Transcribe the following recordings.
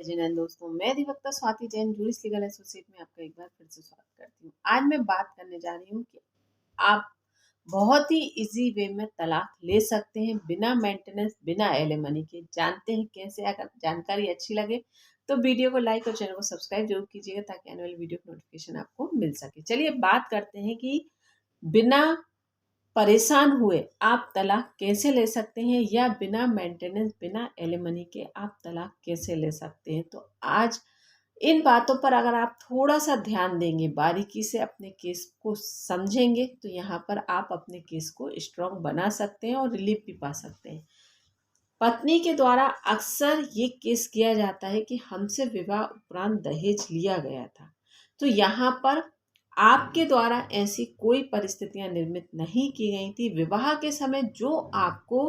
जय हिंद दोस्तों, मैं अधिवक्ता Swati Jain juris legal associate में आपका एक बार फिर से स्वागत करती हूँ। आज मैं बात करने जा रही हूँ कि आप बहुत ही इजी वे में तलाक ले सकते हैं बिना मेंटेनेंस, बिना एलिमनी के। जानते हैं कैसे? अगर जानकारी अच्छी लगे तो वीडियो को लाइक और चैनल को सब्सक्राइब जरूर कीजिएगा ताकि आने वाली वीडियो की नोटिफिकेशन आपको मिल सके। चलिए बात करते हैं कि बिना परेशान हुए आप तलाक कैसे ले सकते हैं, या बिना मेंटेनेंस, बिना एलिमनी के आप तलाक कैसे ले सकते हैं। तो आज इन बातों पर अगर आप थोड़ा सा ध्यान देंगे, बारीकी से अपने केस को समझेंगे, तो यहाँ पर आप अपने केस को स्ट्रॉन्ग बना सकते हैं और रिलीफ भी पा सकते हैं। पत्नी के द्वारा अक्सर ये केस किया जाता है कि हमसे विवाह उपरांत दहेज लिया गया था। तो यहाँ पर आपके द्वारा ऐसी कोई परिस्थितियां निर्मित नहीं की गई थी। विवाह के समय जो आपको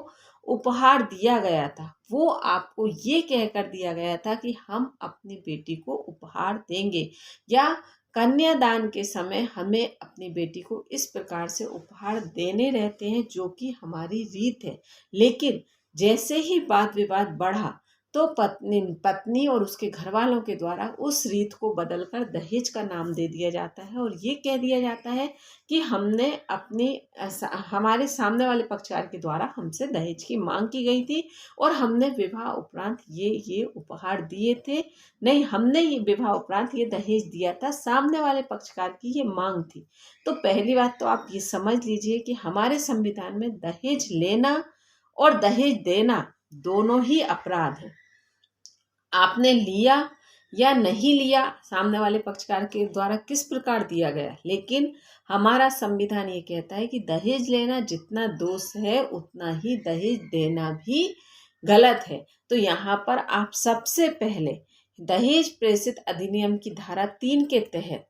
उपहार दिया गया था वो आपको ये कहकर दिया गया था कि हम अपनी बेटी को उपहार देंगे, या कन्यादान के समय हमें अपनी बेटी को इस प्रकार से उपहार देने रहते हैं, जो कि हमारी रीत है। लेकिन जैसे ही वाद विवाद बढ़ा तो पत्नी और उसके घर वालों के द्वारा उस रीत को बदलकर दहेज का नाम दे दिया जाता है, और ये कह दिया जाता है कि हमने हमारे सामने वाले पक्षकार के द्वारा हमसे दहेज की मांग की गई थी और हमने विवाह उपरांत ये उपहार दिए थे। नहीं, हमने ये विवाह उपरांत ये दहेज दिया था, सामने वाले पक्षकार की ये मांग थी। तो पहली बात तो आप ये समझ लीजिए कि हमारे संविधान में दहेज लेना और दहेज देना दोनों ही अपराध है। आपने लिया या नहीं लिया, सामने वाले पक्षकार के द्वारा किस प्रकार दिया गया, लेकिन हमारा संविधान ये कहता है कि दहेज लेना जितना दोष है उतना ही दहेज देना भी गलत है। तो यहाँ पर आप सबसे पहले दहेज प्रेषित अधिनियम की धारा 3 के तहत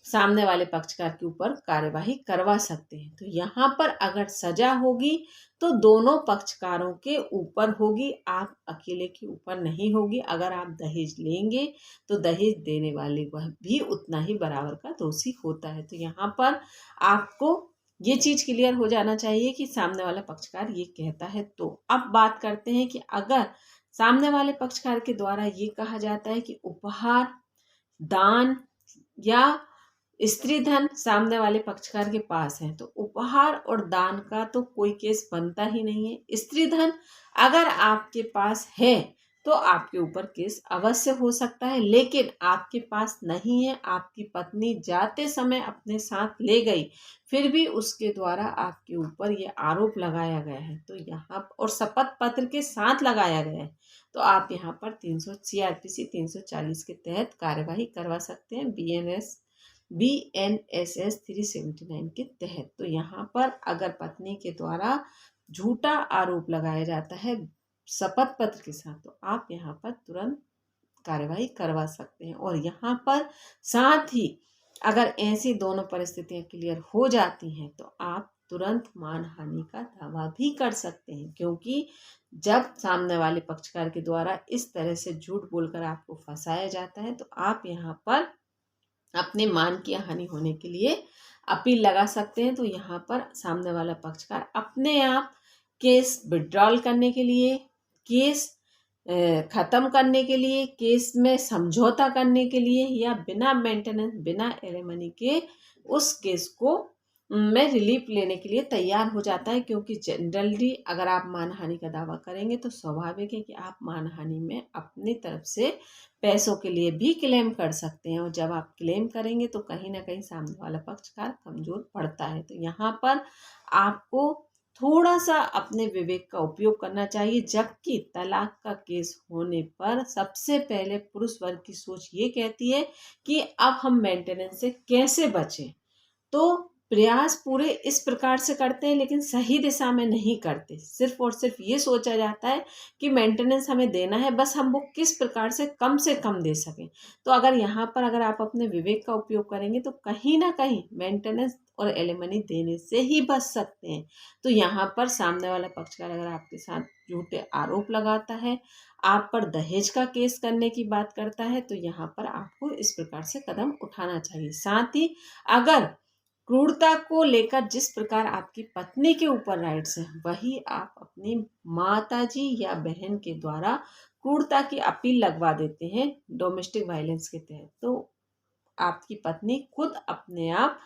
सामने वाले पक्षकार के ऊपर कार्यवाही करवा सकते हैं। तो यहाँ पर अगर सजा होगी तो दोनों पक्षकारों के ऊपर होगी, आप अकेले के ऊपर नहीं होगी। अगर आप दहेज लेंगे तो दहेज देने वाले वह भी उतना ही बराबर का दोषी होता है। तो यहाँ पर आपको ये चीज़ क्लियर हो जाना चाहिए कि सामने वाला पक्षकार ये कहता है। तो अब बात करते हैं कि अगर सामने वाले पक्षकार के द्वारा ये कहा जाता है कि उपहार, दान या स्त्री धन सामने वाले पक्षकार के पास है, तो उपहार और दान का तो कोई केस बनता ही नहीं है। स्त्री धन अगर आपके पास है तो आपके ऊपर केस अवश्य हो सकता है, लेकिन आपके पास नहीं है, आपकी पत्नी जाते समय अपने साथ ले गई, फिर भी उसके द्वारा आपके ऊपर ये आरोप लगाया गया है, तो यहाँ और शपथ पत्र के साथ लगाया गया है, तो आप यहाँ पर 300 CRPC 340 के तहत कार्यवाही करवा सकते हैं, BNSS 379 के तहत। तो यहाँ पर अगर पत्नी के द्वारा झूठा आरोप लगाया जाता है शपथ पत्र के साथ, तो आप यहाँ पर तुरंत कार्यवाही करवा सकते हैं। और यहाँ पर साथ ही अगर ऐसी दोनों परिस्थितियां क्लियर हो जाती हैं तो आप तुरंत मानहानि का दावा भी कर सकते हैं, क्योंकि जब सामने वाले पक्षकार के द्वारा इस तरह से झूठ बोलकर आपको फंसाया जाता है तो आप यहाँ पर अपने मान की हानि होने के लिए अपील लगा सकते हैं। तो यहाँ पर सामने वाला पक्षकार अपने आप केस विड्रॉल करने के लिए, केस ख़त्म करने के लिए, केस में समझौता करने के लिए, या बिना मेंटेनेंस, बिना एलिमनी के उस केस को में रिलीफ लेने के लिए तैयार हो जाता है। क्योंकि जनरली अगर आप मानहानि का दावा करेंगे तो स्वाभाविक है कि आप मानहानि में अपनी तरफ से पैसों के लिए भी क्लेम कर सकते हैं, और जब आप क्लेम करेंगे तो कहीं ना कहीं सामने वाला पक्षकार कमज़ोर पड़ता है। तो यहाँ पर आपको थोड़ा सा अपने विवेक का उपयोग करना चाहिए। जबकि तलाक का केस होने पर सबसे पहले पुरुष वर्ग की सोच ये कहती है कि अब हम मेंटेनेंस से कैसे बचें, तो प्रयास पूरे इस प्रकार से करते हैं, लेकिन सही दिशा में नहीं करते। सिर्फ और सिर्फ ये सोचा जाता है कि मेंटेनेंस हमें देना है, बस हम वो किस प्रकार से कम दे सकें। तो अगर आप अपने विवेक का उपयोग करेंगे तो कहीं ना कहीं मेंटेनेंस और एलिमनी देने से ही बच सकते हैं। तो यहाँ पर सामने वाला पक्षकार अगर आपके साथ झूठे आरोप लगाता है, आप पर दहेज का केस करने की बात करता है, तो यहाँ पर आपको इस प्रकार से कदम उठाना चाहिए। साथ ही अगर क्रूरता को लेकर जिस प्रकार आपकी पत्नी के ऊपर राइट्स हैं, वही आप अपनी माताजी या बहन के द्वारा क्रूरता की अपील लगवा देते हैं डोमेस्टिक वायलेंस के तहत, तो आपकी पत्नी खुद अपने आप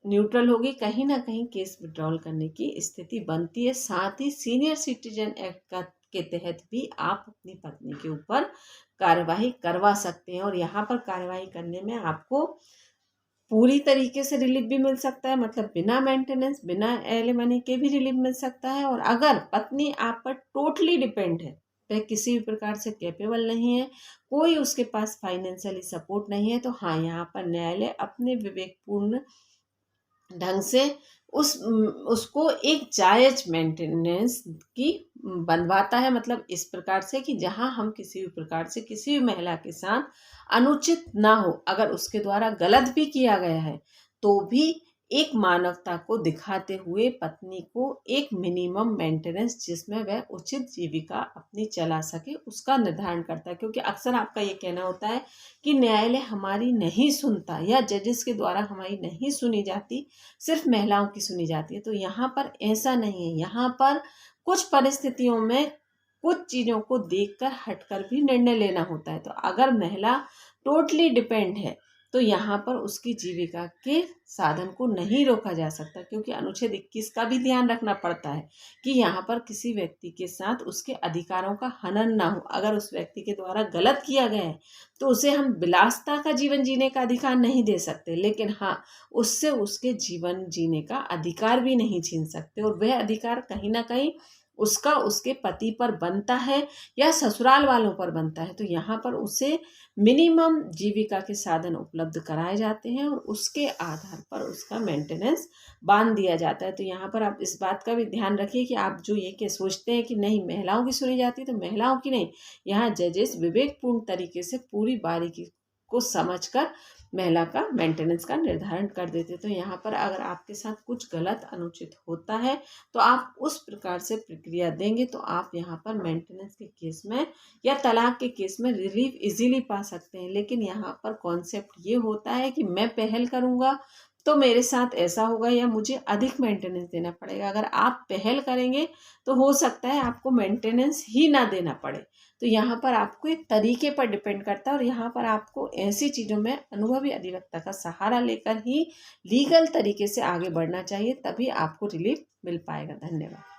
न्यूट्रल होगी, कहीं ना कहीं केस विड्रॉल करने की स्थिति बनती है। साथ ही सीनियर सिटीजन एक्ट के तहत भी आप अपनी पत्नी के ऊपर कार्यवाही करवा सकते हैं, और यहाँ पर कार्यवाही करने में आपको पूरी तरीके से रिलीफ भी मिल सकता है, मतलब बिना मेंटेनेंस, बिना एलिमनी के भी रिलीफ मिल सकता है। और अगर पत्नी आप पर टोटली डिपेंड है, वह किसी भी प्रकार से कैपेबल नहीं है, कोई उसके पास फाइनेंशियली सपोर्ट नहीं है, तो हाँ, यहाँ पर न्यायालय अपने विवेकपूर्ण ढंग से उसको एक जायज मेंटेनेंस की बनवाता है। मतलब इस प्रकार से कि जहां हम किसी भी प्रकार से किसी भी महिला के साथ अनुचित ना हो, अगर उसके द्वारा गलत भी किया गया है तो भी एक मानवता को दिखाते हुए पत्नी को एक मिनिमम मेंटेनेंस, जिसमें वह उचित जीविका अपनी चला सके, उसका निर्धारण करता है। क्योंकि अक्सर आपका ये कहना होता है कि न्यायालय हमारी नहीं सुनता या जजेस के द्वारा हमारी नहीं सुनी जाती, सिर्फ महिलाओं की सुनी जाती है। तो यहाँ पर ऐसा नहीं है, यहाँ पर कुछ परिस्थितियों में कुछ चीज़ों को देखकर हटकर भी निर्णय लेना होता है। तो अगर महिला टोटली डिपेंड है तो यहाँ पर उसकी जीविका के साधन को नहीं रोका जा सकता, क्योंकि अनुच्छेद 21 का भी ध्यान रखना पड़ता है कि यहाँ पर किसी व्यक्ति के साथ उसके अधिकारों का हनन ना हो। अगर उस व्यक्ति के द्वारा गलत किया गया है तो उसे हम विलासिता का जीवन जीने का अधिकार नहीं दे सकते, लेकिन हाँ, उससे उसके जीवन जीने का अधिकार भी नहीं छीन सकते। और वह अधिकार कहीं ना कहीं उसका उसके पति पर बनता है या ससुराल वालों पर बनता है। तो यहाँ पर उसे मिनिमम जीविका के साधन उपलब्ध कराए जाते हैं और उसके आधार पर उसका मेंटेनेंस बांध दिया जाता है। तो यहाँ पर आप इस बात का भी ध्यान रखिए कि आप जो ये के सोचते हैं कि नहीं महिलाओं की सुनी जाती, तो महिलाओं की नहीं, यहाँ जजेस विवेकपूर्ण तरीके से पूरी बारीकी को समझकर महिला का मेंटेनेंस का निर्धारण कर देते। तो यहाँ पर अगर आपके साथ कुछ गलत अनुचित होता है तो आप उस प्रकार से प्रक्रिया देंगे तो आप यहाँ पर मेंटेनेंस के केस में या तलाक के केस में रिलीफ इजीली पा सकते हैं। लेकिन यहाँ पर कॉन्सेप्ट ये होता है कि मैं पहल करूँगा तो मेरे साथ ऐसा होगा या मुझे अधिक मेंटेनेंस देना पड़ेगा। अगर आप पहल करेंगे तो हो सकता है आपको मेंटेनेंस ही ना देना पड़े। तो यहाँ पर आपको एक तरीके पर डिपेंड करता है, और यहाँ पर आपको ऐसी चीज़ों में अनुभवी अधिवक्ता का सहारा लेकर ही लीगल तरीके से आगे बढ़ना चाहिए, तभी आपको रिलीफ मिल पाएगा। धन्यवाद।